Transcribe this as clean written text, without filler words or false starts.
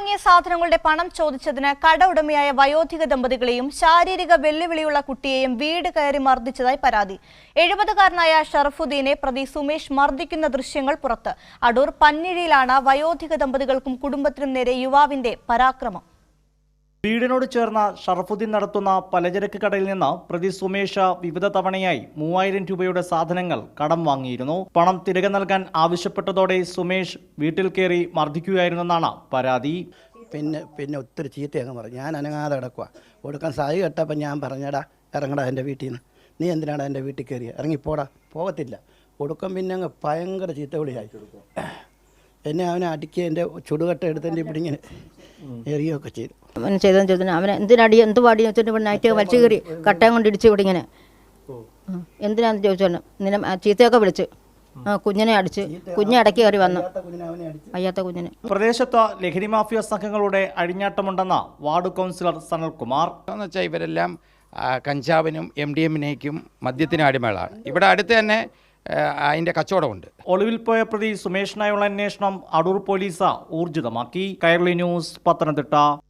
വാങ്ങിയ സാധനങ്ങളുടെ പണം ചോദിച്ചതിന് കട ഉടമയായ വയോധിക ദമ്പതികളെയും ശാരീരിക വെല്ലുവിളിയുള്ള കുട്ടിയെയും വീട് കയറി മർദ്ദിച്ചതായി പരാതി. 70-കാരനായ ഷറഫുദ്ദീനെ പ്രതി സുമേഷ് മർദ്ദിക്കുന്ന ദൃശ്യങ്ങൾ പുറത്ത്. അടൂർ പന്നിഴിയിലാണ് വയോധിക ദമ്പതികൾക്കും കുടുംബത്തിനും നേരെ യുവാവിന്റെ പരാക്രമം. വീടിനോട് ചേർന്ന ഷറഫുദ്ദീൻ നടത്തുന്ന പലചരക്ക് കടയിൽ നിന്ന് പ്രതി സുമേഷ് വിവിധ തവണയായി 3000 രൂപയുടെ സാധനങ്ങൾ കടം വാങ്ങിയിരുന്നു. പണം തിരികെ നൽകാൻ ആവശ്യപ്പെട്ടതോടെ സുമേഷ് വീട്ടിൽ കയറി മർദ്ദിക്കുകയായിരുന്നെന്നാണ് പരാതി. പിന്നെ ഒത്തിരി ചീത്തയങ്ങ് പറഞ്ഞു. ഞാൻ അനങ്ങാതെ കിടക്കുക. കൊടുക്കാൻ സായി കേട്ടപ്പോൾ ഞാൻ പറഞ്ഞടാ ഇറങ്ങടാ എൻ്റെ വീട്ടിൽ നിന്ന്, നീ എന്തിനാടാ എൻ്റെ വീട്ടിൽ കയറിയ, ഇറങ്ങിപ്പോടാ, പോകത്തില്ല. കൊടുക്കാൻ പിന്നെ അങ്ങ് ഭയങ്കര ചീത്ത വിളിയായി. എന്നെ അവനെ അടിക്കുക, എൻ്റെ ചുടുകട്ട എടുത്തതിൻ്റെ ഇവിടെ ഇങ്ങനെ എറിയുകയൊക്കെ ചെയ്തു. അവൻ ചെയ്തെന്ന് ചോദിച്ചാൽ അവനെ എന്തിനടി എന്ത് പാടി വെച്ചിട്ട് ഇവിടെ നൈറ്റ് വലിച്ചു കയറി കട്ടയം കൊണ്ട് ഇടിച്ച് ഇവിടെ ഇങ്ങനെ എന്തിനാന്ന് ചോദിച്ചോണ്ട് നിന്നെ ചീത്തയൊക്കെ വിളിച്ച് കുഞ്ഞിനെ അടിച്ച് കുഞ്ഞെ ഇടയ്ക്ക് കയറി വന്നു വയ്യാത്ത കുഞ്ഞിനെ. പ്രദേശത്ത് ലഹരി മാഫിയ സംഘങ്ങളുടെ അഴിഞ്ഞാട്ടമുണ്ടെന്ന വാർഡ് കൗൺസിലർ സനൽകുമാർ. എന്ന് വെച്ചാൽ ഇവരെല്ലാം കഞ്ചാവിനും MDMA-ക്കും മദ്യത്തിനും അടിമകളാണ്. ഇവിടെ അടുത്ത് തന്നെ അതിൻ്റെ കച്ചവടമുണ്ട്. ഒളിവിൽ പോയ പ്രതി സുമേഷിനായുള്ള അന്വേഷണം അടൂർ പോലീസ് ഊർജിതമാക്കി. കൈരളി ന്യൂസ്, പത്തനംതിട്ട.